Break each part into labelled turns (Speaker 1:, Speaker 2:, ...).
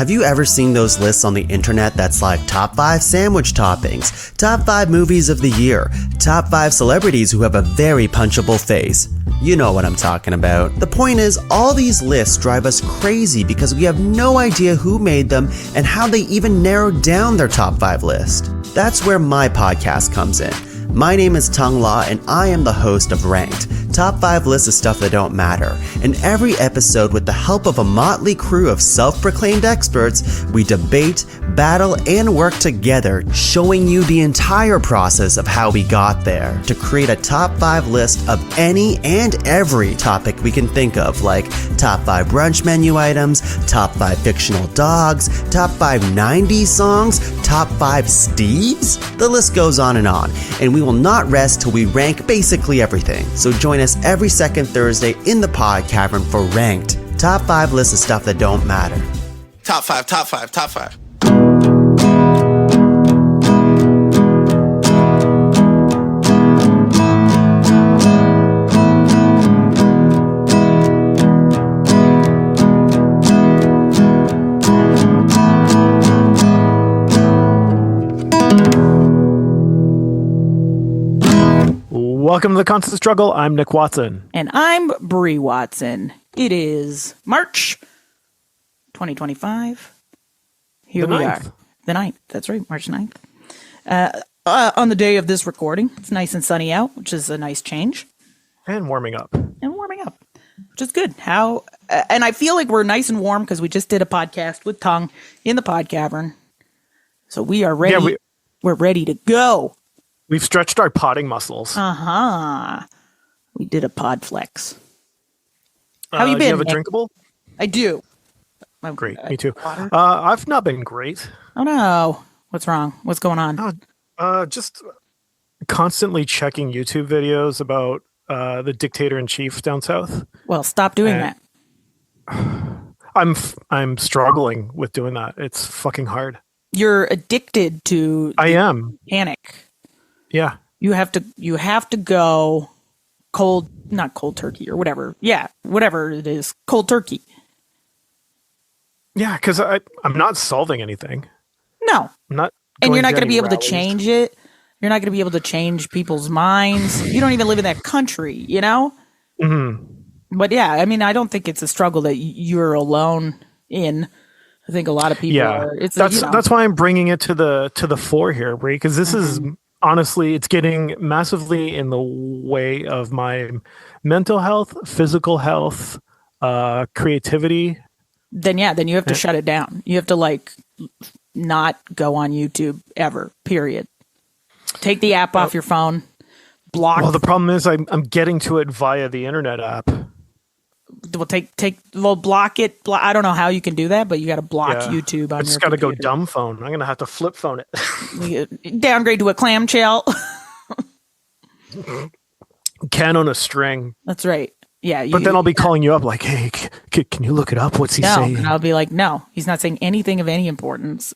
Speaker 1: Have you ever seen those lists on the internet that's like top 5 sandwich toppings, top 5 movies of the year, top 5 celebrities who have a very punchable face? You know what I'm talking about. The point is, all these lists drive us crazy because we have no idea who made them and how they even narrowed down their top 5 list. That's where my podcast comes in. My name is Tung La and I am the host of Ranked, top 5 lists of stuff that don't matter. In every episode, with the help of a motley crew of self-proclaimed experts, we debate, battle, and work together, showing you the entire process of how we got there to create a top 5 list of any and every topic we can think of, like top 5 brunch menu items, top 5 fictional dogs, top 5 90s songs, top 5 Steves? The list goes on, and we will not rest till we rank basically everything. So join us every second Thursday in the Pod Cavern for Ranked, top 5 lists of stuff that don't matter.
Speaker 2: Top 5, top 5, top 5.
Speaker 3: Welcome to The Constant Struggle. I'm Nick Watson.
Speaker 4: And I'm Brie Watson. It is March 2025. Here we are. The 9th. That's right, March 9th. On the day of this recording, it's nice and sunny out, which is a nice change.
Speaker 3: And warming up.
Speaker 4: Which is good. And I feel like we're nice and warm because we just did a podcast with Tung in the Pod Cavern. So we are ready. Yeah, we're ready to go.
Speaker 3: We've stretched our potting muscles.
Speaker 4: We did a pod flex. How you been?
Speaker 3: Do you have a drinkable?
Speaker 4: I do.
Speaker 3: Great. Me too. I've not been great.
Speaker 4: Oh no. What's wrong? What's going on?
Speaker 3: Just constantly checking YouTube videos about the dictator-in-chief down south.
Speaker 4: Well, stop doing that.
Speaker 3: I'm struggling with doing that. It's fucking hard.
Speaker 4: You're addicted to panic.
Speaker 3: Yeah.
Speaker 4: You have to go not cold turkey or whatever. Yeah, whatever it is, cold turkey.
Speaker 3: Yeah, because I'm not solving anything.
Speaker 4: No.
Speaker 3: I'm not.
Speaker 4: And you're not going to be able to change it. You're not going to be able to change people's minds. You don't even live in that country, you know?
Speaker 3: Mm-hmm.
Speaker 4: But yeah, I mean, I don't think it's a struggle that you're alone in. I think a lot of people are.
Speaker 3: That's why I'm bringing it to the fore here, Brie, because this is honestly, it's getting massively in the way of my mental health, physical health, creativity.
Speaker 4: Then you have to shut it down. You have to not go on YouTube ever, period. Take the app off your phone, block.
Speaker 3: Well, the problem is I'm getting to it via the internet app.
Speaker 4: Well, block it. I don't know how you can do that, but you got to block YouTube on your computer. I
Speaker 3: just got to go dumb phone. I'm going to have to flip phone it.
Speaker 4: Downgrade to a clamshell.
Speaker 3: Can on a string.
Speaker 4: That's right. Yeah.
Speaker 3: But then I'll be calling you up like, hey, can you look it up? What's he saying?
Speaker 4: And I'll be like, no, he's not saying anything of any importance.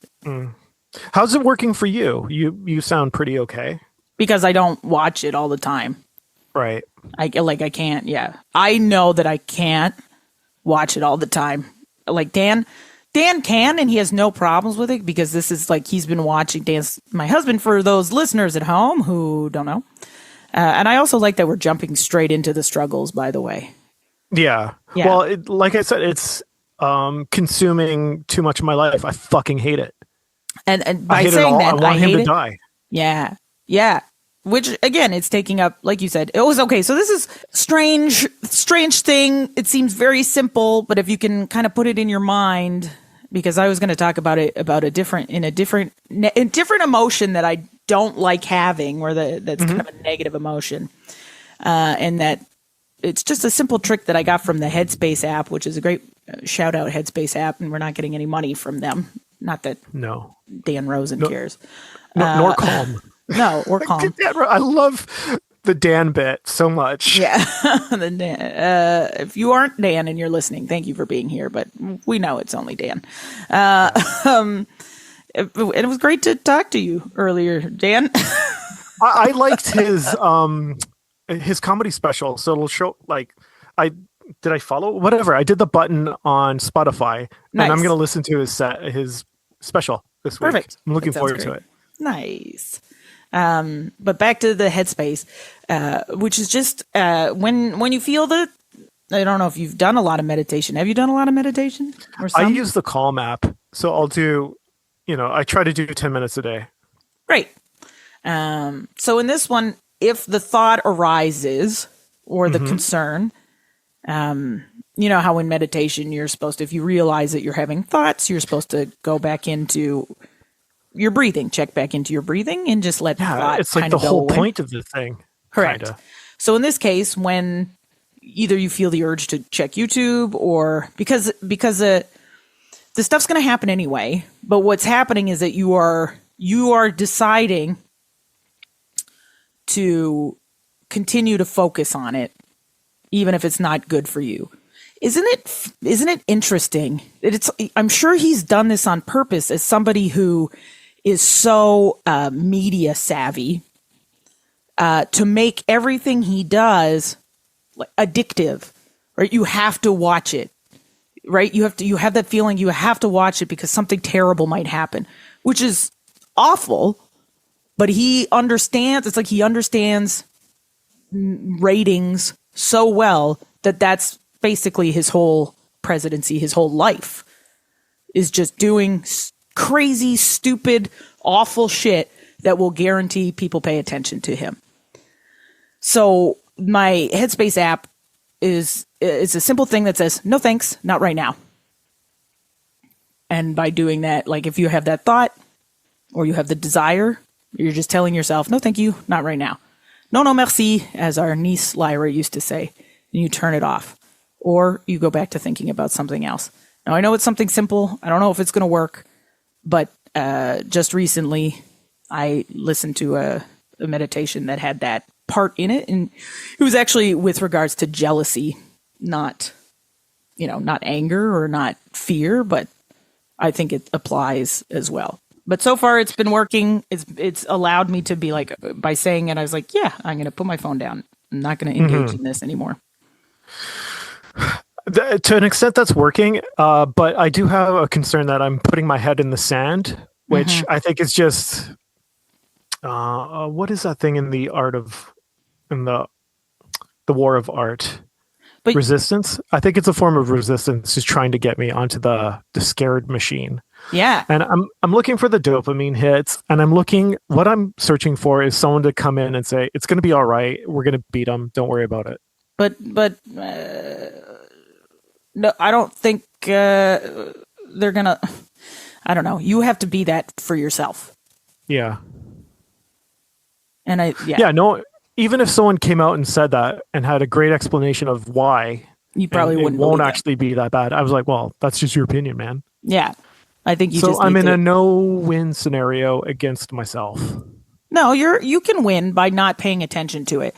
Speaker 3: How's it working for you? You sound pretty okay.
Speaker 4: Because I don't watch it all the time.
Speaker 3: Right.
Speaker 4: I can't. Yeah. I know that I can't watch it all the time. Like Dan can, and he has no problems with it because this is he's been watching my husband, for those listeners at home who don't know. And I also like that we're jumping straight into the struggles, by the way.
Speaker 3: Yeah. Well, like I said, it's consuming too much of my life. I fucking hate it.
Speaker 4: And by saying that,
Speaker 3: I want him to die.
Speaker 4: Yeah. Yeah. Which, again, it's taking up, like you said, it was okay. So this is strange thing. It seems very simple, but if you can kind of put it in your mind, because I was going to talk about it a different emotion that I don't like having, where that's kind of a negative emotion, and that it's just a simple trick that I got from the Headspace app, which is a great shout out Headspace app, and we're not getting any money from them. Not that Dan Rosen cares.
Speaker 3: Nor Calm.
Speaker 4: No, or Calm.
Speaker 3: I love the Dan bit so much. Yeah.
Speaker 4: If you aren't Dan and you're listening, thank you for being here, but we know it's only Dan. It was great to talk to you earlier, Dan.
Speaker 3: I liked his comedy special. So it'll show did I follow? Whatever. I did the button on Spotify, and I'm
Speaker 4: Nice.
Speaker 3: going to listen to his special this week.
Speaker 4: Perfect.
Speaker 3: I'm looking
Speaker 4: That sounds
Speaker 3: forward to
Speaker 4: great.
Speaker 3: it.
Speaker 4: Nice. But back to the Headspace, which is just when you feel the. I don't know if you've done a lot of meditation. Have you done a lot of meditation? Or
Speaker 3: I
Speaker 4: some?
Speaker 3: use the Calm app, so I'll do. I try to do 10 minutes a day.
Speaker 4: Great. So in this one, if the thought arises or the concern, you know how in meditation you're supposed to, if you realize that you're having thoughts, you're supposed to go back into your breathing, check back into your breathing, and just let the thought
Speaker 3: It's like
Speaker 4: kind
Speaker 3: the
Speaker 4: of go
Speaker 3: whole
Speaker 4: away.
Speaker 3: point of the thing.
Speaker 4: Correct.
Speaker 3: Kinda.
Speaker 4: So in this case, when either you feel the urge to check YouTube or because the stuff's going to happen anyway, but what's happening is that you are deciding to continue to focus on it, even if it's not good for you. Isn't it interesting that I'm sure he's done this on purpose as somebody who is so media savvy to make everything he does like addictive, right? You have to watch it, right? You have that feeling you have to watch it because something terrible might happen, which is awful, but he understands, it's like he understands ratings so well that that's basically his whole presidency, his whole life is just doing crazy, stupid, awful shit that will guarantee people pay attention to him. So my Headspace app is a simple thing that says, no thanks, not right now. And by doing that, like if you have that thought or you have the desire, you're just telling yourself, no thank you, not right now. No, no, merci, as our niece Lyra used to say, and you turn it off. Or you go back to thinking about something else. Now, I know it's something simple. I don't know if it's going to work, but just recently I listened to a meditation that had that part in it, and it was actually with regards to jealousy, not anger or not fear, but I think it applies as well. But so far it's been working. It's allowed me to be like, by saying it, I was like, yeah, I'm going to put my phone down. I'm not going to engage in this anymore.
Speaker 3: To an extent that's working, but I do have a concern that I'm putting my head in the sand, which I think is just what is that thing in the war of art?
Speaker 4: But
Speaker 3: Resistance. I think it's a form of resistance, just trying to get me onto the scared machine.
Speaker 4: yeah,
Speaker 3: And I'm looking for the dopamine hits, and what I'm searching for is someone to come in and say, it's going to be all right. We're going to beat them. Don't worry about it.
Speaker 4: but no, I don't think they're gonna. I don't know. You have to be that for yourself.
Speaker 3: Yeah.
Speaker 4: And
Speaker 3: No, even if someone came out and said that and had a great explanation of why,
Speaker 4: you probably
Speaker 3: and
Speaker 4: wouldn't.
Speaker 3: it won't
Speaker 4: believe
Speaker 3: actually be that bad. I was like, well, that's just your opinion, man.
Speaker 4: it. Yeah, I think you.
Speaker 3: So
Speaker 4: just
Speaker 3: I'm
Speaker 4: need
Speaker 3: in
Speaker 4: to,
Speaker 3: a no-win scenario against myself.
Speaker 4: No, you can win by not paying attention to it.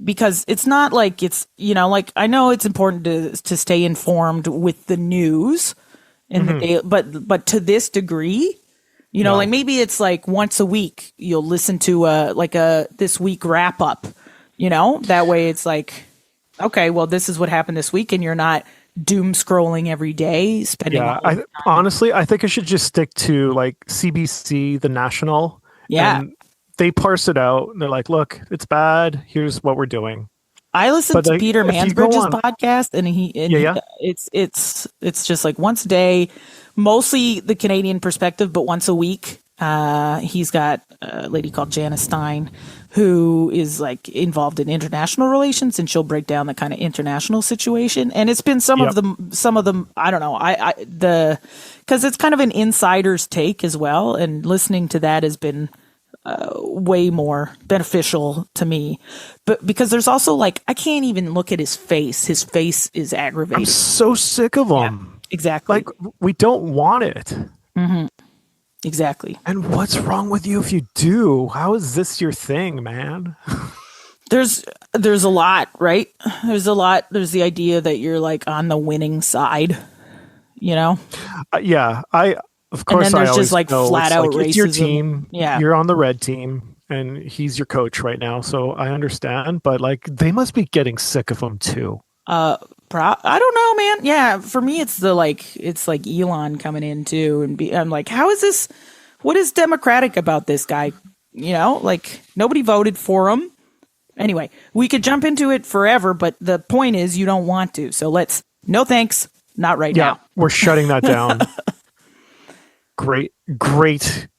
Speaker 4: Because it's not like it's, like I know it's important to stay informed with the news in the day, but to this degree, like maybe it's like once a week you'll listen to a this week wrap up, that way it's like, okay, well, this is what happened this week, and you're not doom scrolling every day, spending.
Speaker 3: Yeah, honestly, I think I should just stick to like CBC, the National.
Speaker 4: Yeah.
Speaker 3: And they parse it out. And they're like, look, it's bad. Here's what we're doing.
Speaker 4: I listened to Peter
Speaker 3: if you go
Speaker 4: Mansbridge's
Speaker 3: on-
Speaker 4: podcast, and it's just like once a day, mostly the Canadian perspective, but once a week. He's got a lady called Janice Stein, who is like involved in international relations, and she'll break down the kind of international situation. And it's been some of them. I don't know. Because it's kind of an insider's take as well, and listening to that has been way more beneficial to me. But because there's also like, I can't even look at his face. His face is aggravating.
Speaker 3: I'm so sick of them.
Speaker 4: Exactly.
Speaker 3: Like, we don't want it.
Speaker 4: Exactly.
Speaker 3: And what's wrong with you if you do? How is this your thing, man?
Speaker 4: There's a lot, right? There's a lot. There's the idea that you're like on the winning side,
Speaker 3: Yeah, of course,
Speaker 4: and then
Speaker 3: I
Speaker 4: there's
Speaker 3: always
Speaker 4: just like
Speaker 3: know
Speaker 4: flat out racism.
Speaker 3: it's your team.
Speaker 4: Yeah.
Speaker 3: You're on the red team, and he's your coach right now, so I understand. But like, they must be getting sick of him too.
Speaker 4: I don't know, man. Yeah, for me, it's like Elon coming in too, and I'm like, how is this? What is democratic about this guy? You know, like nobody voted for him. Anyway, we could jump into it forever, but the point is you don't want to. So no thanks, not right now.
Speaker 3: We're shutting that down. Great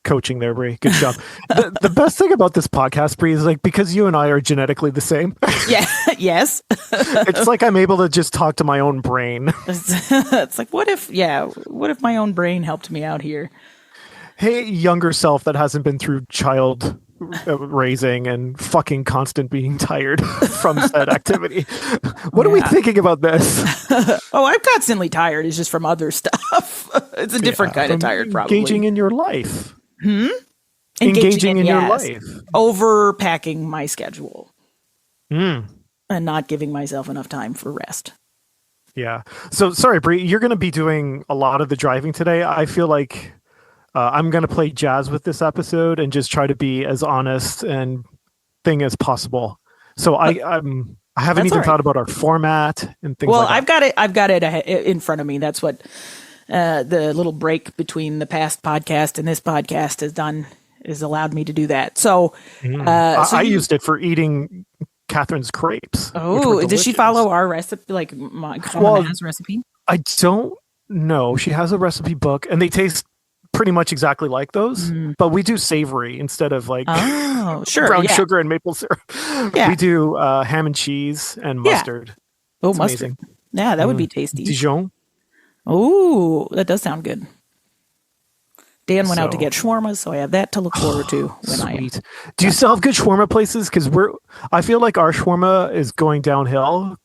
Speaker 3: coaching there, Brie. Good job. The best thing about this podcast, Brie, is like because you and I are genetically the same.
Speaker 4: Yeah. Yes.
Speaker 3: It's like I'm able to just talk to my own brain.
Speaker 4: It's like, what if my own brain helped me out here?
Speaker 3: Hey, younger self that hasn't been through child raising and fucking constant being tired from said activity. What are we thinking about this?
Speaker 4: Oh, I'm constantly tired. It's just from other stuff. It's a different kind of tired, probably.
Speaker 3: Engaging in your life.
Speaker 4: Engaging in
Speaker 3: your life.
Speaker 4: Overpacking my schedule. And not giving myself enough time for rest.
Speaker 3: Yeah. So, sorry, Brie, you're going to be doing a lot of the driving today. I feel like I'm going to play jazz with this episode and just try to be as honest and thing as possible. So I haven't even thought about our format and things like that.
Speaker 4: Well, I've got it in front of me. That's what the little break between the past podcast and this podcast has allowed me to do that. So,
Speaker 3: I used it for eating Catherine's crepes.
Speaker 4: Oh, does she follow our recipe? Like Conan's recipe?
Speaker 3: I don't know. She has a recipe book and they taste pretty much exactly like those, but we do savory instead of like brown sugar and maple syrup. Yeah. We do ham and cheese and mustard.
Speaker 4: Oh, it's mustard. Amazing. Yeah, that would be tasty.
Speaker 3: Dijon.
Speaker 4: Oh, that does sound good. Dan went out to get shawarma, so I have that to look forward to when I am.
Speaker 3: Do you still have good shawarma places? Because I feel like our shawarma is going downhill.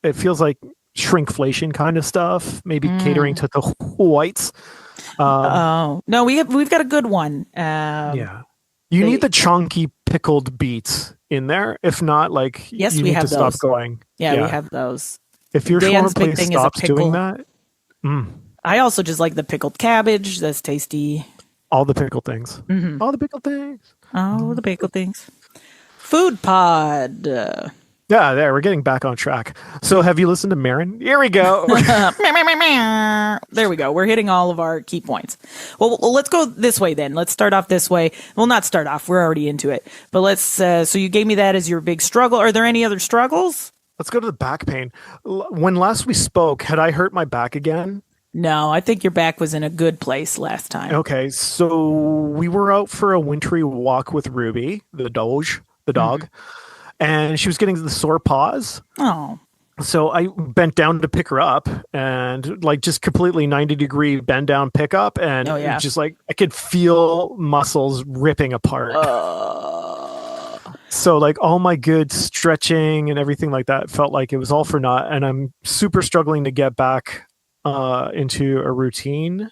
Speaker 3: It feels like shrinkflation kind of stuff, maybe catering to the whites.
Speaker 4: No, we've got a good one.
Speaker 3: You need the chunky pickled beets in there. If not, like
Speaker 4: we
Speaker 3: need
Speaker 4: have
Speaker 3: to
Speaker 4: those.
Speaker 3: stop going.
Speaker 4: Yeah, we have those.
Speaker 3: If your
Speaker 4: Dan's
Speaker 3: shawarma place stops doing that,
Speaker 4: I also just like the pickled cabbage. That's tasty.
Speaker 3: All the pickled things. All the pickled things.
Speaker 4: All the pickled things. Food pod.
Speaker 3: Yeah, we're getting back on track. So have you listened to Marin? Here we go.
Speaker 4: There we go. We're hitting all of our key points. Well, let's go this way then. Let's start off this way. Well, not start off. We're already into it. But let's, so you gave me that as your big struggle. Are there any other struggles?
Speaker 3: Let's go to the back pain. When last we spoke, had I hurt my back again?
Speaker 4: No, I think your back was in a good place last time.
Speaker 3: Okay, so we were out for a wintry walk with Ruby, the dog. And she was getting the sore paws.
Speaker 4: Oh.
Speaker 3: So I bent down to pick her up and like just completely 90-degree bend down pick up. And just like I could feel muscles ripping apart. So like all my good stretching and everything like that felt like it was all for naught. And I'm super struggling to get back into a routine.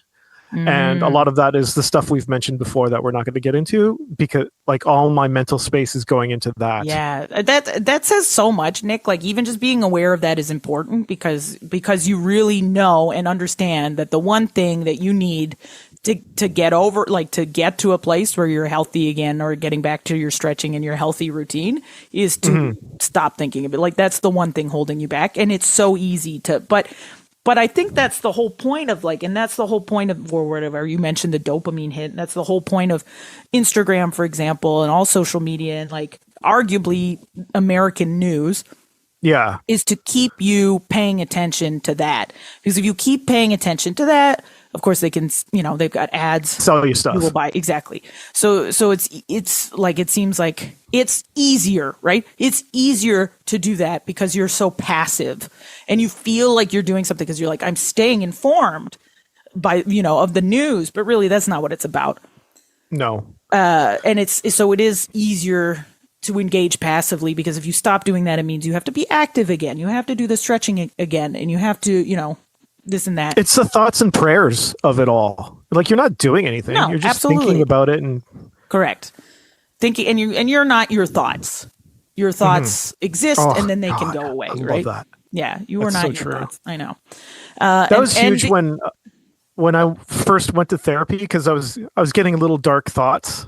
Speaker 3: And a lot of that is the stuff we've mentioned before that we're not going to get into because like all my mental space is going into that.
Speaker 4: Yeah, that says so much, Nick. Like even just being aware of that is important because you really know and understand that the one thing that you need to get over, like to get to a place where you're healthy again or getting back to your stretching and your healthy routine is to stop thinking of it. Like that's the one thing holding you back. And it's so easy to, but I think that's the whole point of and that's the whole point of, or whatever, you mentioned the dopamine hit. And that's the whole point of Instagram, for example, and all social media and like arguably American news.
Speaker 3: Yeah.
Speaker 4: Is to keep you paying attention to that. Because if you keep paying attention to that, of course they can, they've got ads.
Speaker 3: Sell you stuff.
Speaker 4: You will buy. Exactly. So it's like, it seems like it's easier, right? It's easier to do that because you're so passive and you feel like you're doing something because you're like, I'm staying informed by, of the news, but really that's not what it's about.
Speaker 3: No.
Speaker 4: And it is easier to engage passively because if you stop doing that, it means you have to be active again. You have to do the stretching again and you have to, this and that.
Speaker 3: It's the thoughts and prayers of it all. Like you're not doing anything.
Speaker 4: No,
Speaker 3: you're just
Speaker 4: absolutely.
Speaker 3: thinking about it and
Speaker 4: correct. Thinking and you're not your thoughts. Your thoughts exist and then they can go away.
Speaker 3: I
Speaker 4: right?
Speaker 3: love that.
Speaker 4: Yeah, you are not your thoughts. I know.
Speaker 3: That was huge when I first went to therapy because I was getting little dark thoughts.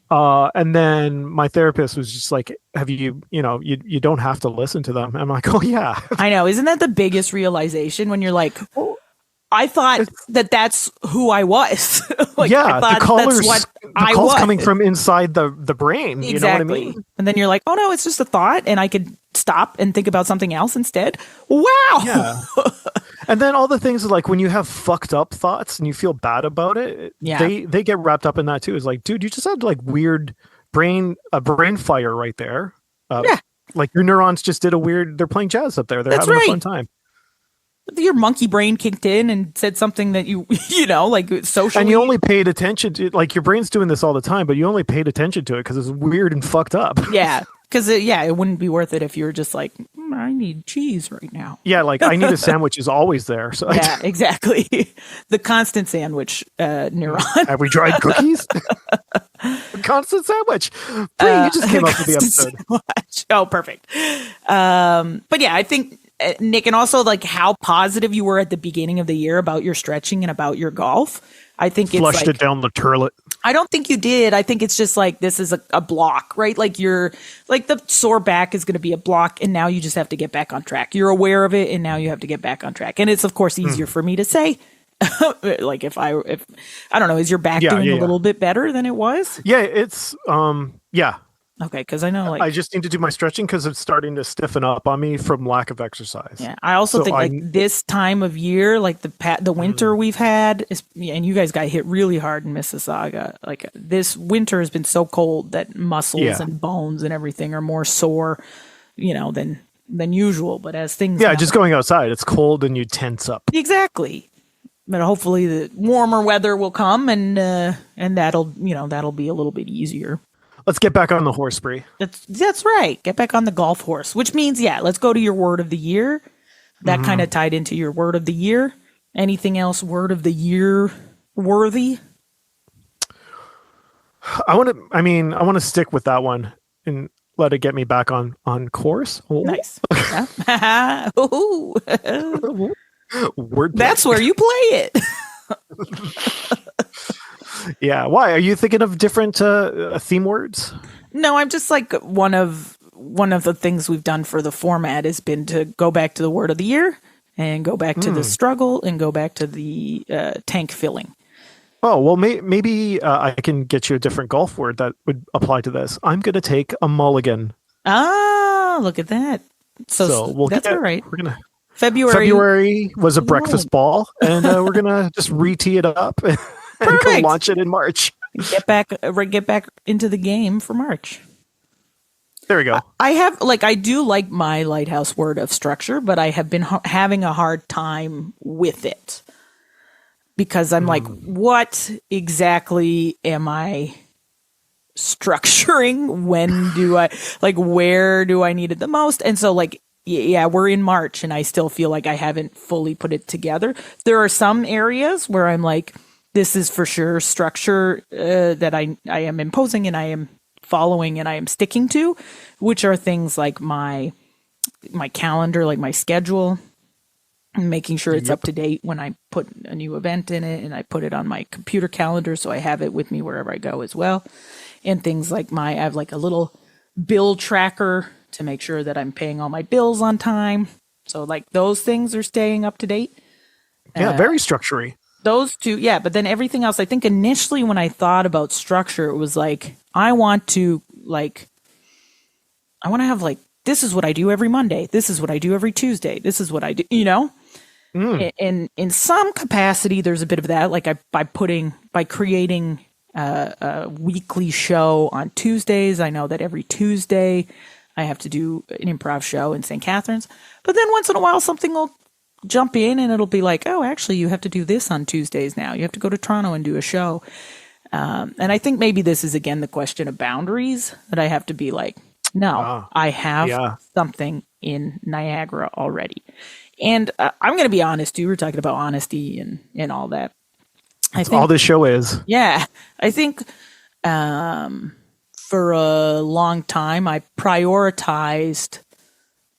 Speaker 3: And then my therapist was just like, have you, you don't have to listen to them. I'm like, oh yeah.
Speaker 4: I know. Isn't that the biggest realization when you're like, I thought that's who I was. Like,
Speaker 3: yeah,
Speaker 4: I thought
Speaker 3: the caller's,
Speaker 4: that's what
Speaker 3: the
Speaker 4: I
Speaker 3: call's
Speaker 4: was.
Speaker 3: coming from inside the brain.
Speaker 4: Exactly.
Speaker 3: You know what I mean?
Speaker 4: And then you're like, oh no, it's just a thought, and I could stop and think about something else instead. Wow.
Speaker 3: Yeah. And then all the things like when you have fucked up thoughts and you feel bad about it,
Speaker 4: Yeah.
Speaker 3: they get wrapped up in that too. It's like, dude, you just had like weird brain fire right there.
Speaker 4: Yeah.
Speaker 3: Like your neurons just did they're playing jazz up there. They're
Speaker 4: That's
Speaker 3: having
Speaker 4: right.
Speaker 3: a fun time.
Speaker 4: Your monkey brain kicked in and said something that you like socially.
Speaker 3: And you only paid attention to, like, your brain's doing this all the time, but you only paid attention to it because it's weird and fucked up.
Speaker 4: Yeah. Because it wouldn't be worth it if you were just like, I need cheese right now.
Speaker 3: Yeah, like I need a sandwich is always there. So
Speaker 4: Yeah, exactly. The constant sandwich neuron.
Speaker 3: have we tried cookies? Constant sandwich. Brie, you just came up with the episode.
Speaker 4: Sandwich. Oh, perfect. But yeah, I think Nick, and also like how positive you were at the beginning of the year about your stretching and about your golf. I think it's
Speaker 3: Flushed
Speaker 4: like,
Speaker 3: it down the toilet.
Speaker 4: I don't think you did. I think it's just like this is a block, right? Like you're like the sore back is going to be a block, and now you just have to get back on track. You're aware of it, and now you have to get back on track. And it's of course easier for me to say. Like if I don't know, is your back doing a little bit better than it was?
Speaker 3: Yeah, it's yeah.
Speaker 4: Okay, because I know like
Speaker 3: I just need to do my stretching because it's starting to stiffen up on me from lack of exercise.
Speaker 4: yeah. I also think like this time of year, like the winter we've had, and you guys got hit really hard in Mississauga. Like this winter has been so cold that muscles and bones and everything are more sore, than usual. But as things
Speaker 3: just going outside, it's cold and you tense up.
Speaker 4: Exactly. But hopefully the warmer weather will come and that'll be a little bit easier.
Speaker 3: Let's get back on the horse, Brie.
Speaker 4: That's right. Get back on the golf horse, which means, let's go to your word of the year. That kind of tied into your word of the year. Anything else word of the year worthy?
Speaker 3: I want to stick with that one and let it get me back on course. Oh.
Speaker 4: Nice. Ooh.
Speaker 3: Word.
Speaker 4: That's where you play it.
Speaker 3: Yeah. Why? Are you thinking of different theme words?
Speaker 4: No, I'm just like one of the things we've done for the format has been to go back to the word of the year and go back to the struggle and go back to the tank filling.
Speaker 3: Oh, well, maybe I can get you a different golf word that would apply to this. I'm going to take a mulligan.
Speaker 4: Ah, look at that. So that's all right.
Speaker 3: We're going to
Speaker 4: February
Speaker 3: was a breakfast ball, and we're going to just re-tee it up and go launch it in March.
Speaker 4: Get back into the game for March.
Speaker 3: There we go.
Speaker 4: I do like my lighthouse word of structure, but I have been having a hard time with it because I'm like, what exactly am I structuring? When do I where do I need it the most? And so we're in March and I still feel like I haven't fully put it together. There are some areas where I'm like, this is for sure structure that I am imposing and I am following and I am sticking to, which are things like my calendar, like my schedule, and making sure it's up to date when I put a new event in it, and I put it on my computer calendar so I have it with me wherever I go as well. And things like I have like a little bill tracker to make sure that I'm paying all my bills on time. So like those things are staying up to date.
Speaker 3: Yeah, very structure-y.
Speaker 4: Those two, yeah. But then everything else, I think initially when I thought about structure, it was like, I want to have this is what I do every Monday. This is what I do every Tuesday. This is what I do, And in some capacity, there's a bit of that. Like by creating a weekly show on Tuesdays, I know that every Tuesday I have to do an improv show in St. Catharines. But then once in a while, something will jump in and it'll be like, oh, actually, you have to do this on Tuesdays now. You have to go to Toronto and do a show. And I think maybe this is, again, the question of boundaries, that I have to be like, no, I have something in Niagara already. And I'm going to be honest, you were talking about honesty and all that.
Speaker 3: That's all this show is.
Speaker 4: Yeah. I think for a long time, I prioritized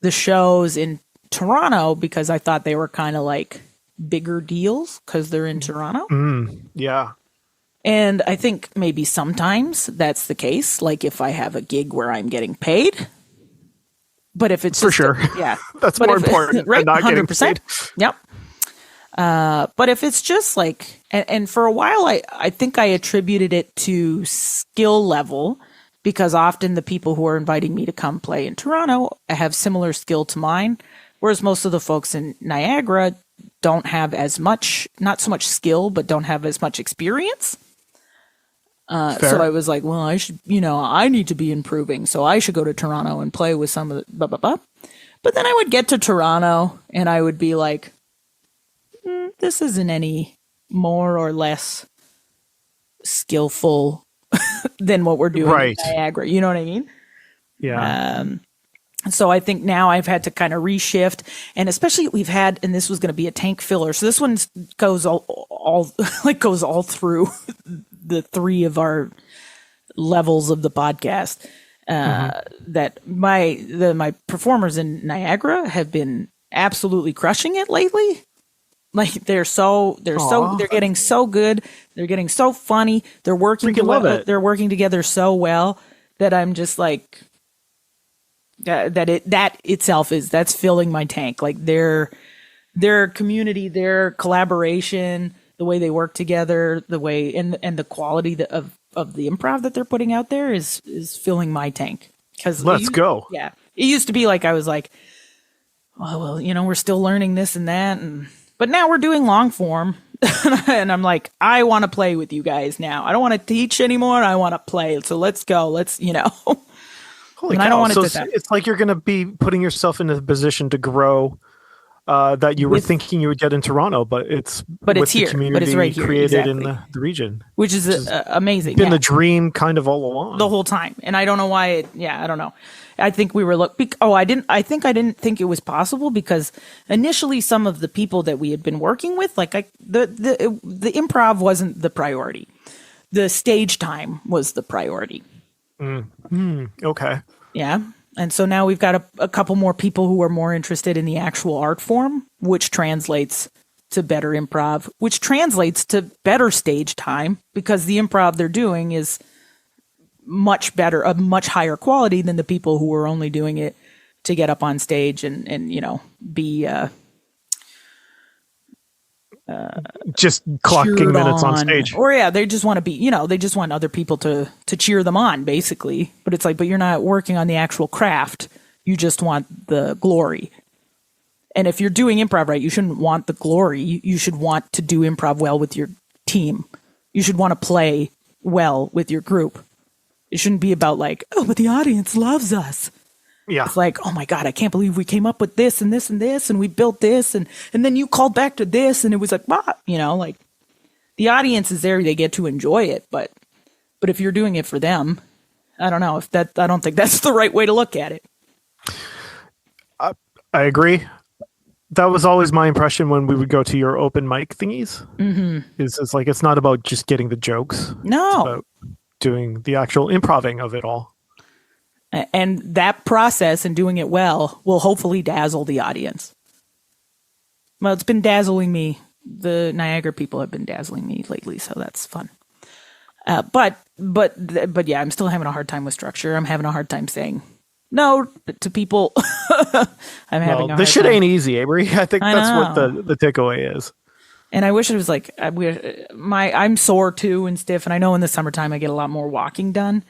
Speaker 4: the shows in Toronto because I thought they were kind of like bigger deals because they're in Toronto.
Speaker 3: Yeah.
Speaker 4: And I think maybe sometimes that's the case, like if I have a gig where I'm getting paid. But if it's
Speaker 3: For sure.
Speaker 4: yeah.
Speaker 3: That's
Speaker 4: But
Speaker 3: more
Speaker 4: if-
Speaker 3: important
Speaker 4: right?
Speaker 3: than not getting
Speaker 4: 100%.
Speaker 3: paid.
Speaker 4: Yep. But if it's just like, and for a while, I think I attributed it to skill level, because often the people who are inviting me to come play in Toronto have similar skill to mine, whereas most of the folks in Niagara don't have as much, not so much skill, but don't have as much experience. So I was like, well, I should, I need to be improving, so I should go to Toronto and play with some of the blah, blah, blah. But then I would get to Toronto and I would be like, this isn't any more or less skillful than what we're doing
Speaker 3: Right.
Speaker 4: in Niagara. You know what I mean?
Speaker 3: Yeah.
Speaker 4: So I think now I've had to kind of reshift, and especially we've had, and this was going to be a tank filler. So this one goes all goes all through the three of our levels of the podcast. That my performers in Niagara have been absolutely crushing it lately. Like they're getting so good. They're getting so funny. They're working
Speaker 3: Freaking love it.
Speaker 4: They're working together so well that I'm just like that itself that's filling my tank. Like their community, their collaboration, the way they work together, the way and the quality of the improv that they're putting out there is filling my tank. Because
Speaker 3: Let's go.
Speaker 4: Yeah, it used to be like I was like, oh well, we're still learning this and that, but now we're doing long form, and I'm like, I want to play with you guys now. I don't want to teach anymore. I want to play. So let's go. Let's
Speaker 3: Holy
Speaker 4: and
Speaker 3: cow.
Speaker 4: I don't want
Speaker 3: So
Speaker 4: it to
Speaker 3: it's like you're going to be putting yourself in a position to grow that you were thinking you would get in Toronto, but it's
Speaker 4: it's here.
Speaker 3: The community
Speaker 4: But it's right here,
Speaker 3: created in
Speaker 4: exactly.
Speaker 3: the region.
Speaker 4: which is amazing.
Speaker 3: Been
Speaker 4: yeah.
Speaker 3: the dream kind of all along.
Speaker 4: The whole time, and I don't know why. I don't know. I think we were I didn't think it was possible because initially some of the people that we had been working with, like the improv wasn't the priority. The stage time was the priority.
Speaker 3: Okay.
Speaker 4: Yeah. And so now we've got a couple more people who are more interested in the actual art form, which translates to better improv, which translates to better stage time because the improv they're doing is much better, of much higher quality than the people who are only doing it to get up on stage and be
Speaker 3: Just clocking
Speaker 4: cheered
Speaker 3: minutes on stage.
Speaker 4: Or they just want to be, they just want other people to cheer them on, basically. But it's like, but you're not working on the actual craft. You just want the glory. And if you're doing improv right, you shouldn't want the glory. You should want to do improv well with your team. You should want to play well with your group. It shouldn't be about like, oh, but the audience loves us.
Speaker 3: Yeah.
Speaker 4: It's like, oh my God, I can't believe we came up with this and this and this, and we built this, and then you called back to this, and it was like, like the audience is there, they get to enjoy it, but if you're doing it for them, I don't know I don't think that's the right way to look at it.
Speaker 3: I agree. That was always my impression when we would go to your open mic thingies. Mm-hmm. It's like, it's not about just getting the jokes.
Speaker 4: No.
Speaker 3: It's about doing the actual improving of it all.
Speaker 4: And that process and doing it well will hopefully dazzle the audience. Well, it's been dazzling me. The Niagara people have been dazzling me lately, so that's fun. But yeah, I'm still having a hard time with structure. I'm having a hard time saying no to people. I'm having a hard
Speaker 3: this shit
Speaker 4: time.
Speaker 3: ain't easy, Avery. I think that's what the takeaway is.
Speaker 4: And I wish it was like I'm sore too and stiff, and I know in the summertime I get a lot more walking done.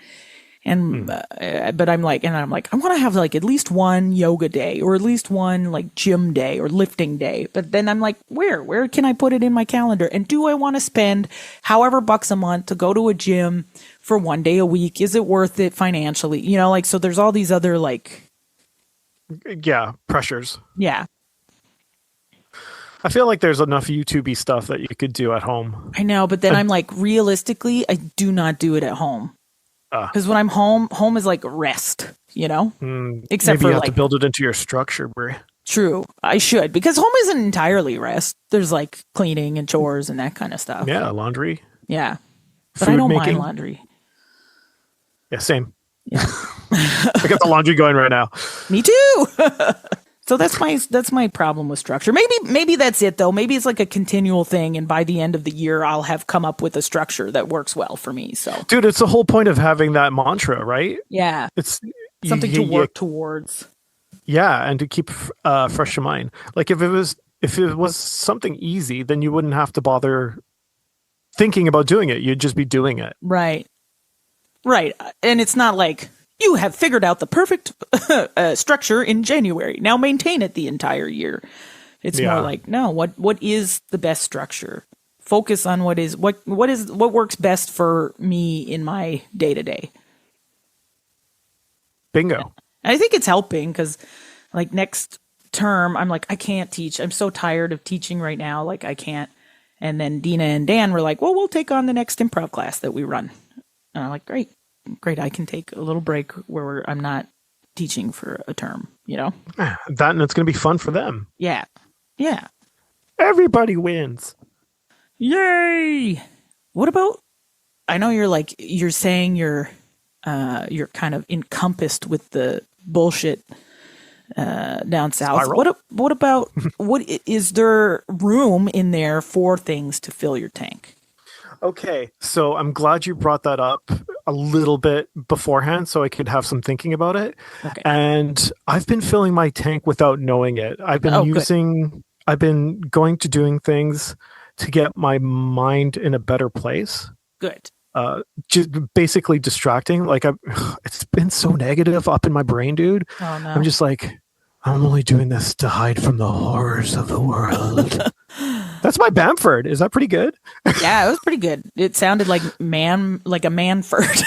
Speaker 4: And but I'm like, I want to have like at least one yoga day or at least one like gym day or lifting day. But then I'm like, where can I put it in my calendar? And do I want to spend however bucks a month to go to a gym for one day a week? Is it worth it financially? So there's all these other
Speaker 3: pressures.
Speaker 4: Yeah.
Speaker 3: I feel like there's enough YouTube-y stuff that you could do at home.
Speaker 4: I know, but then I'm like, realistically, I do not do it at home. Because when I'm home is like rest, except
Speaker 3: maybe
Speaker 4: for
Speaker 3: you have to build it into your structure, Brie.
Speaker 4: True. I should, because home isn't entirely rest. There's like cleaning and chores and that kind of stuff.
Speaker 3: Yeah, laundry.
Speaker 4: Yeah. But
Speaker 3: Food
Speaker 4: I don't
Speaker 3: making.
Speaker 4: mind laundry.
Speaker 3: Yeah, same.
Speaker 4: Yeah.
Speaker 3: I got the laundry going right now.
Speaker 4: Me too. So that's my problem with structure. Maybe that's it though. Maybe it's like a continual thing, and by the end of the year, I'll have come up with a structure that works well for me. So,
Speaker 3: dude, it's the whole point of having that mantra, right?
Speaker 4: Yeah,
Speaker 3: it's
Speaker 4: something to work towards.
Speaker 3: Yeah, and to keep fresh in mind. Like if it was something easy, then you wouldn't have to bother thinking about doing it. You'd just be doing it.
Speaker 4: Right. And it's not like you have figured out the perfect structure in January. Now maintain it the entire year. It's more like, no, what is the best structure? Focus on what works best for me in my day to day.
Speaker 3: Bingo.
Speaker 4: I think it's helping because like next term, I'm like, I can't teach. I'm so tired of teaching right now. Like I can't. And then Dina and Dan were like, well, we'll take on the next improv class that we run. And I'm like, great. I can take a little break where I'm not teaching for a term, you know?
Speaker 3: That, and it's going to be fun for them.
Speaker 4: Yeah.
Speaker 3: Everybody wins.
Speaker 4: Yay. What about, I know you're saying you're kind of encompassed with the bullshit down south.
Speaker 3: Spiral?
Speaker 4: What about, is there room in there for things to fill your tank?
Speaker 3: Okay, so I'm glad you brought that up a little bit beforehand so I could have some thinking about it.
Speaker 4: Okay.
Speaker 3: And I've been filling my tank without knowing it. I've been going to doing things to get my mind in a better place.
Speaker 4: Good.
Speaker 3: Just basically distracting. Like it's been so negative up in my brain, dude.
Speaker 4: Oh no.
Speaker 3: I'm just like, I'm only doing this to hide from the horrors of the world. That's my Bamford. Is that pretty good?
Speaker 4: Yeah, it was pretty good. It sounded like a Manford.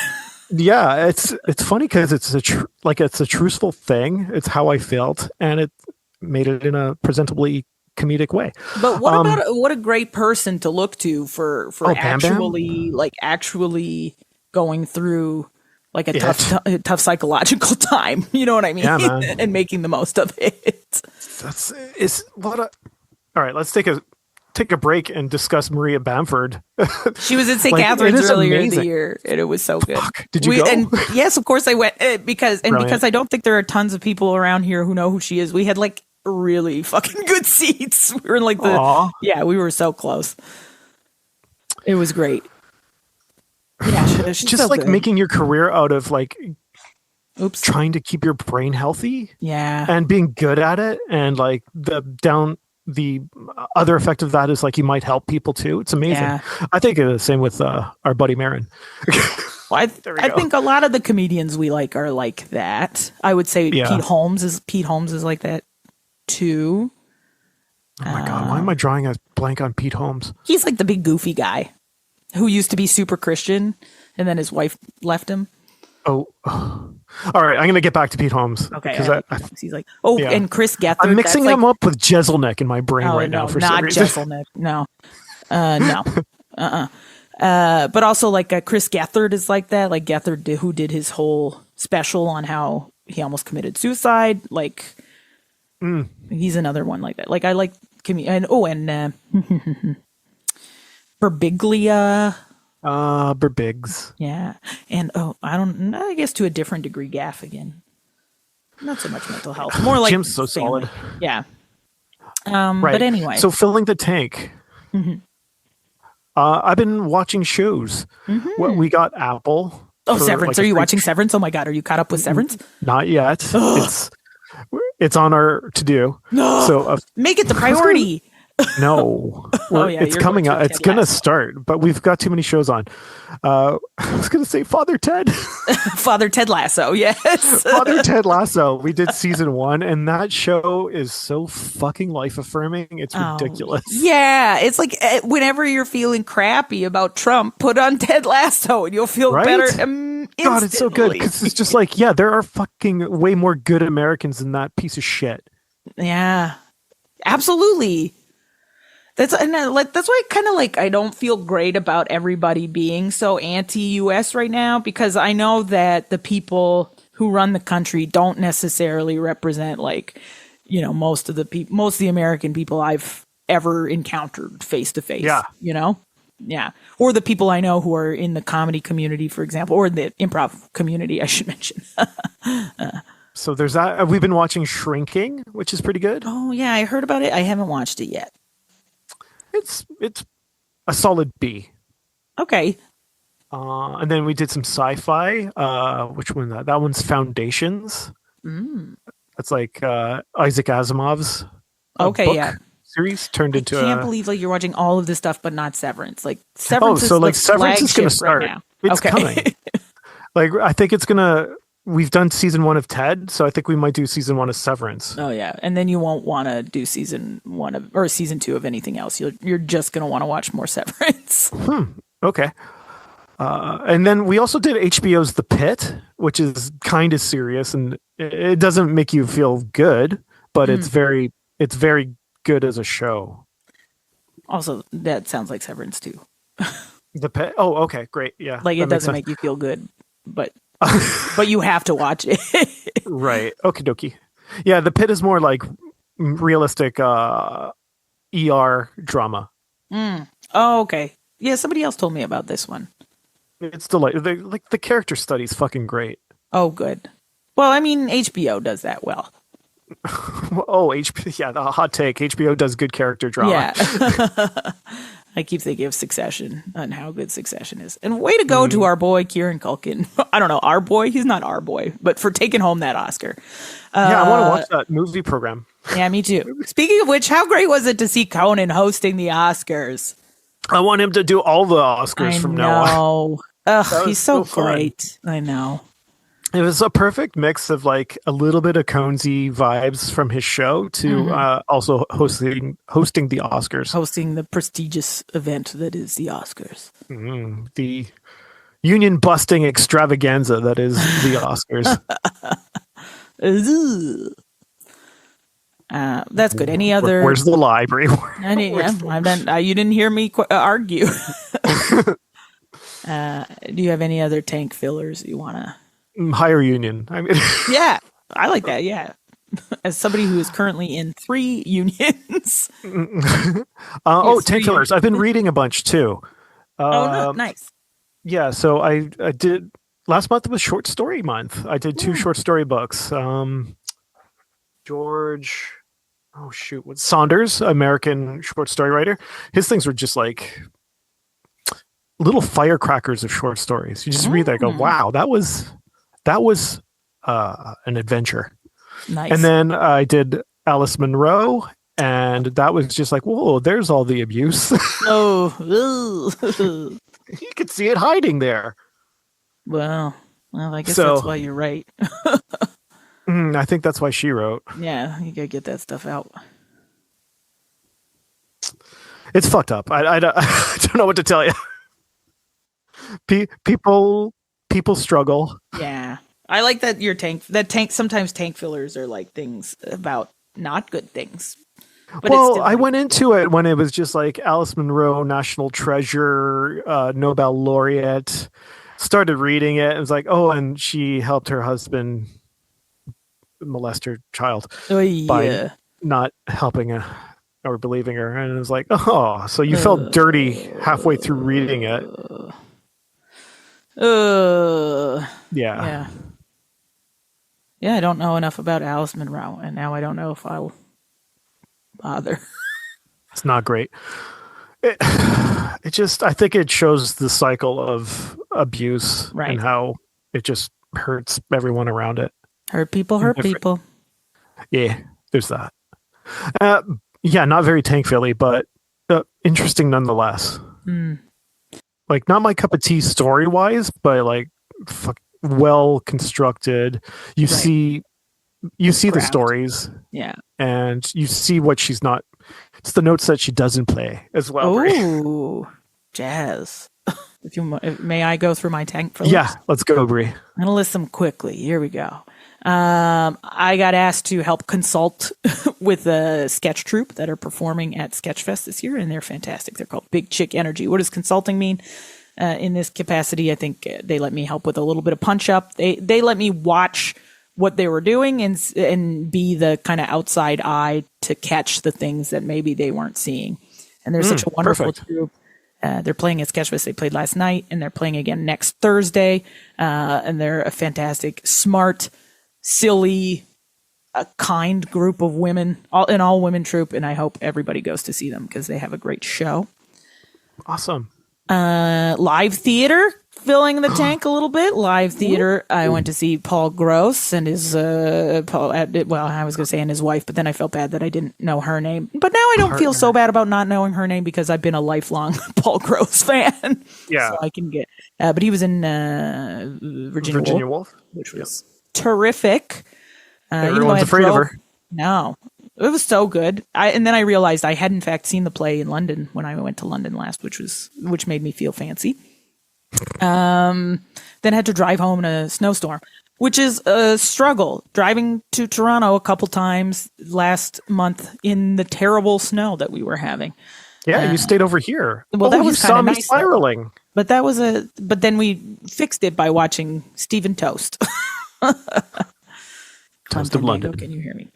Speaker 3: Yeah, it's funny because it's a truthful thing. It's how I felt, and it made it in a presentably comedic way.
Speaker 4: But what a great person to look to for actually actually going through like a tough psychological time. You know what I mean?
Speaker 3: Yeah, man.
Speaker 4: And making the most of it.
Speaker 3: All right, let's take a break and discuss Maria Bamford.
Speaker 4: She was at St. Catherine's earlier in the year, and it was so good.
Speaker 3: Fuck. Did you go?
Speaker 4: And yes, of course I went because I don't think there are tons of people around here who know who she is. We had like really fucking good seats. We were in like we were so close. It was great. Yeah, she's
Speaker 3: just
Speaker 4: so
Speaker 3: like
Speaker 4: good.
Speaker 3: making your career out of like trying to keep your brain healthy.
Speaker 4: Yeah.
Speaker 3: And being good at it, and like the other effect of that is like you might help people too. It's amazing.
Speaker 4: Yeah.
Speaker 3: I think it's the same with our buddy Marin.
Speaker 4: Well, I think a lot of the comedians we like are like that. I would say Pete Holmes is like that too.
Speaker 3: Oh my god, why am I drawing a blank on Pete Holmes?
Speaker 4: He's like the big goofy guy who used to be super Christian and then his wife left him.
Speaker 3: Oh. All right, I'm going to get back to Pete Holmes.
Speaker 4: Okay. He's like, and Chris Gethard.
Speaker 3: I'm mixing him up with Jeselnik in my brain now for some reason.
Speaker 4: Jeselnik. No. No. But also like Chris Gethard is like that. Like Gethard, who did his whole special on how he almost committed suicide. Like, he's another one like that. Like I like and Berbiglia.
Speaker 3: Berbigs.
Speaker 4: Yeah. And I guess to a different degree, Gaffigan. Not so much mental health. More like
Speaker 3: Jim's so
Speaker 4: family.
Speaker 3: solid.
Speaker 4: Yeah.
Speaker 3: Right.
Speaker 4: But anyway.
Speaker 3: So filling the tank. Mm-hmm. I've been watching shows. Mm-hmm. We got Apple.
Speaker 4: Severance. Are you watching Severance? Oh my God. Are you caught up with Severance?
Speaker 3: Not yet. It's on our to-do.
Speaker 4: No.
Speaker 3: So
Speaker 4: make it the priority.
Speaker 3: No, it's coming out. It's going to start, but we've got too many shows on. I was going to say Father Ted.
Speaker 4: Father Ted Lasso, yes.
Speaker 3: Father Ted Lasso. We did season 1, and that show is so fucking life-affirming. It's ridiculous.
Speaker 4: Yeah, it's like whenever you're feeling crappy about Trump, put on Ted Lasso, and you'll feel better instantly.
Speaker 3: God, it's so good, because it's just like, there are fucking way more good Americans than that piece of shit.
Speaker 4: Yeah, absolutely. That's why I don't feel great about everybody being so anti-US right now, because I know that the people who run the country don't necessarily represent most of the American people I've ever encountered face to face.
Speaker 3: Yeah.
Speaker 4: Yeah. Or the people I know who are in the comedy community, for example, or the improv community, I should mention.
Speaker 3: So there's that. We've been watching Shrinking, which is pretty good.
Speaker 4: Oh yeah, I heard about it. I haven't watched it yet.
Speaker 3: It's a solid B.
Speaker 4: Okay.
Speaker 3: And then we did some sci-fi. Which one? That one's Foundations. That's like Isaac Asimov's
Speaker 4: Okay,
Speaker 3: book
Speaker 4: yeah.
Speaker 3: series turned into
Speaker 4: I can't
Speaker 3: a.
Speaker 4: believe like you're watching all of this stuff, but not Severance. Like Severance is
Speaker 3: so
Speaker 4: the
Speaker 3: like Severance is going to
Speaker 4: flagship right
Speaker 3: start.
Speaker 4: now.
Speaker 3: It's
Speaker 4: Okay.
Speaker 3: coming. Like I think it's gonna. We've done season 1 of Ted, so I think we might do season 1 of Severance.
Speaker 4: Oh yeah, and then you won't want to do season 1 of or season 2 of anything else. You're just gonna want to watch more Severance.
Speaker 3: Okay. And then we also did HBO's The Pit, which is kind of serious, and it doesn't make you feel good, but it's very good as a show.
Speaker 4: Also, that sounds like Severance too.
Speaker 3: The Pit. Oh, okay, great. Yeah,
Speaker 4: Like
Speaker 3: that
Speaker 4: it
Speaker 3: makes
Speaker 4: doesn't
Speaker 3: sense.
Speaker 4: make you feel good, but you have to watch it.
Speaker 3: Right. Okie dokie. Yeah, The Pit is more like realistic ER drama.
Speaker 4: Oh, okay. Yeah, somebody else told me about this one.
Speaker 3: It's delightful. Like the character study's fucking great.
Speaker 4: Oh, good. Well, I mean, HBO does that well.
Speaker 3: Oh, HBO. Yeah, the hot take. HBO does good character drama.
Speaker 4: Yeah. I keep thinking of Succession and how good Succession is. And way to go to our boy, Kieran Culkin. I don't know, our boy? He's not our boy, but for taking home that Oscar.
Speaker 3: Yeah, I want to watch that movie program.
Speaker 4: Yeah, me too. Speaking of which, how great was it to see Conan hosting the Oscars?
Speaker 3: I want him to do all the Oscars from now on.
Speaker 4: Ugh, he's so
Speaker 3: fun.
Speaker 4: great. I know.
Speaker 3: It was a perfect mix of like a little bit of Conesy vibes from his show to also hosting the Oscars.
Speaker 4: Hosting the prestigious event that is the Oscars.
Speaker 3: The union busting extravaganza that is the Oscars.
Speaker 4: That's good. Any other?
Speaker 3: Where's the library?
Speaker 4: You didn't hear me argue. Do you have any other tank fillers you want to?
Speaker 3: Higher union. I mean,
Speaker 4: Yeah, I like that. Yeah, as somebody who is currently in 3 unions.
Speaker 3: tank killers. I've been reading a bunch too.
Speaker 4: No, nice.
Speaker 3: Yeah, so I did last month was short story month. I did 2 short story books. George, what's Saunders, American short story writer. His things were just like little firecrackers of short stories. You just read that, and go, wow, that was an adventure.
Speaker 4: Nice.
Speaker 3: And then I did Alice Munro, and that was just like, whoa, there's all the abuse.
Speaker 4: Oh,
Speaker 3: You could see it hiding there.
Speaker 4: well, I guess that's why you're right.
Speaker 3: I think that's why she wrote.
Speaker 4: Yeah, you gotta get that stuff out.
Speaker 3: It's fucked up. I don't know what to tell you. People struggle.
Speaker 4: Yeah, I like that sometimes tank fillers are like things about not good things. But
Speaker 3: Well, I went into it when it was just like Alice Munro, National Treasure, Nobel laureate. Started reading it. It was like, oh, and she helped her husband molest her child by not helping her or believing her. And it was like, oh, so you felt dirty halfway through reading it. Yeah.
Speaker 4: Yeah, I don't know enough about Alice Munro, and now I don't know if I'll bother.
Speaker 3: It's not great. It just, I think it shows the cycle of abuse and how it just hurts everyone around it.
Speaker 4: Hurt people.
Speaker 3: Yeah, there's that. Yeah, not very tank filly, but interesting nonetheless. Like, not my cup of tea story wise, but like well constructed. You see the stories.
Speaker 4: Yeah.
Speaker 3: And you see what she's not. It's the notes that she doesn't play as well.
Speaker 4: Ooh, jazz. May I go through my tank fillers?
Speaker 3: Yeah, let's go, Brie.
Speaker 4: I'm gonna list them quickly. Here we go. I got asked to help consult with a sketch troupe that are performing at Sketchfest this year, and they're fantastic. They're called Big Chick Energy. What does consulting mean? In this capacity, I think they let me help with a little bit of punch up. They let me watch what they were doing and be the kind of outside eye to catch the things that maybe they weren't seeing. And they're such a wonderful troupe. They're playing at Sketchfest. They played last night, and they're playing again next Thursday. And they're a fantastic, smart, silly, kind group of women, an all-women troupe, and I hope everybody goes to see them because they have a great show.
Speaker 3: Awesome.
Speaker 4: Live theater, filling the tank a little bit. Live theater. I went to see Paul Gross and his I was going to say and his wife, but then I felt bad that I didn't know her name. But now I don't feel so bad about not knowing her name because I've been a lifelong Paul Gross fan.
Speaker 3: Yeah,
Speaker 4: so I can get. But he was in Virginia Woolf, which was terrific.
Speaker 3: Everyone's afraid of her.
Speaker 4: No. It was so good. And then I realized I had in fact seen the play in London when I went to London last, which made me feel fancy. Then had to drive home in a snowstorm, which is a struggle. Driving to Toronto a couple times last month in the terrible snow that we were having.
Speaker 3: Yeah, you stayed over here.
Speaker 4: Well, that was
Speaker 3: you saw me
Speaker 4: nice
Speaker 3: spiraling.
Speaker 4: But but then we fixed it by watching Stephen Toast.
Speaker 3: Toast of London.
Speaker 4: Can you hear me?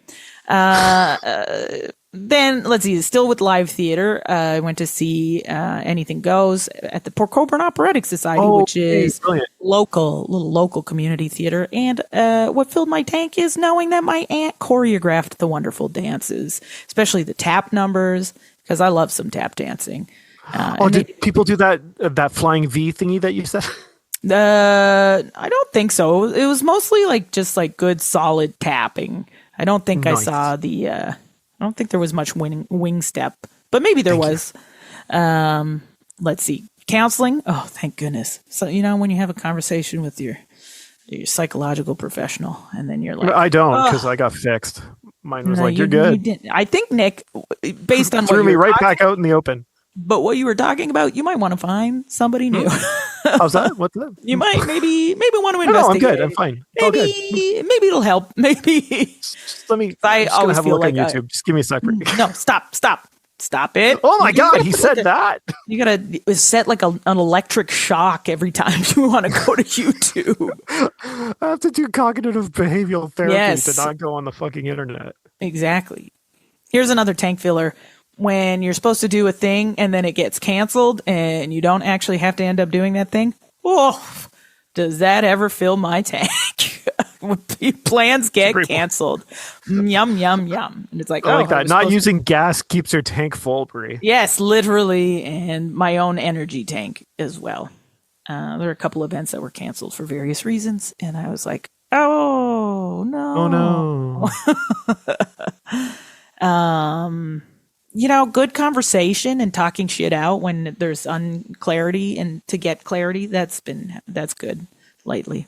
Speaker 4: Then let's see, still with live theater, I went to see Anything Goes at the Port Colborne Operatic Society, which is local community theater. And what filled my tank is knowing that my aunt choreographed the wonderful dances, especially the tap numbers, because I love some tap dancing.
Speaker 3: Did people do that flying V thingy that you said?
Speaker 4: I don't think so. It was mostly just good solid tapping. I don't think I saw I don't think there was much wing step, but maybe there was. Let's see. Counseling. Oh, thank goodness. So, when you have a conversation with your psychological professional and then you're like,
Speaker 3: I don't, because I got fixed. Mine was you're good.
Speaker 4: You didn't. I think Nick, based on
Speaker 3: threw me right back out in the open.
Speaker 4: But what you were talking about, you might want to find somebody new.
Speaker 3: How's that? What's that?
Speaker 4: You might maybe want to investigate.
Speaker 3: No, I'm good. I'm fine.
Speaker 4: Maybe it'll help. Maybe.
Speaker 3: Just let me.
Speaker 4: I always
Speaker 3: have a
Speaker 4: feel
Speaker 3: look on YouTube. Just give me a sec.
Speaker 4: No, stop it.
Speaker 3: Oh my God, he said that.
Speaker 4: You gotta set an electric shock every time you want to go to YouTube.
Speaker 3: I have to do cognitive behavioral therapy
Speaker 4: Yes.
Speaker 3: to not go on the fucking internet.
Speaker 4: Exactly. Here's another tank filler. When you're supposed to do a thing and then it gets canceled and you don't actually have to end up doing that thing. Oh, does that ever fill my tank? When plans get canceled. Yum, yum, yum. And it's I
Speaker 3: like that. Not using gas keeps your tank full, Brie.
Speaker 4: Yes, literally. And my own energy tank as well. There were a couple events that were canceled for various reasons. And I was like, oh, no.
Speaker 3: Oh, no.
Speaker 4: Good conversation and talking shit out when there's unclarity and to get clarity. That's good lately.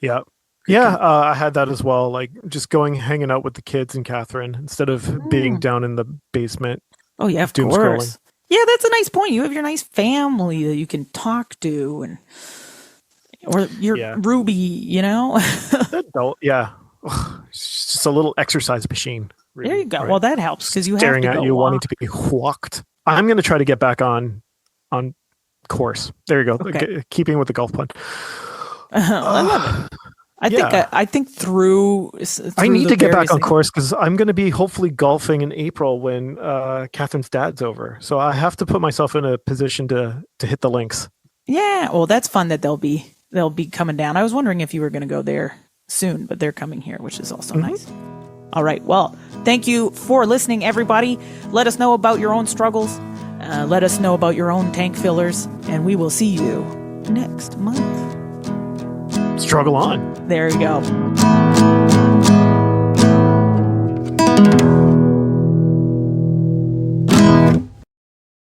Speaker 3: Yeah. Yeah. I had that as well. Just hanging out with the kids and Catherine instead of being down in the basement.
Speaker 4: Oh yeah, of course. Scrolling. Yeah, that's a nice point. You have your nice family that you can talk to or your Ruby,
Speaker 3: Adult, yeah. It's just a little exercise machine. Really,
Speaker 4: there you go.
Speaker 3: right?
Speaker 4: Well, that helps because you have
Speaker 3: staring
Speaker 4: to
Speaker 3: at you, wanting to be whacked. I'm going to try to get back on course. There you go.
Speaker 4: Okay.
Speaker 3: Keeping with the golf pun.
Speaker 4: I love it. I think through
Speaker 3: I need to get back on course because I'm going to be hopefully golfing in April when Catherine's dad's over. So I have to put myself in a position to hit the links. Yeah.
Speaker 4: Well, that's fun that they'll be coming down. I was wondering if you were going to go there soon, but they're coming here, which is also nice. All right. Well, thank you for listening, everybody. Let us know about your own struggles. Let us know about your own tank fillers, and we will see you next month.
Speaker 3: Struggle on.
Speaker 4: There you go.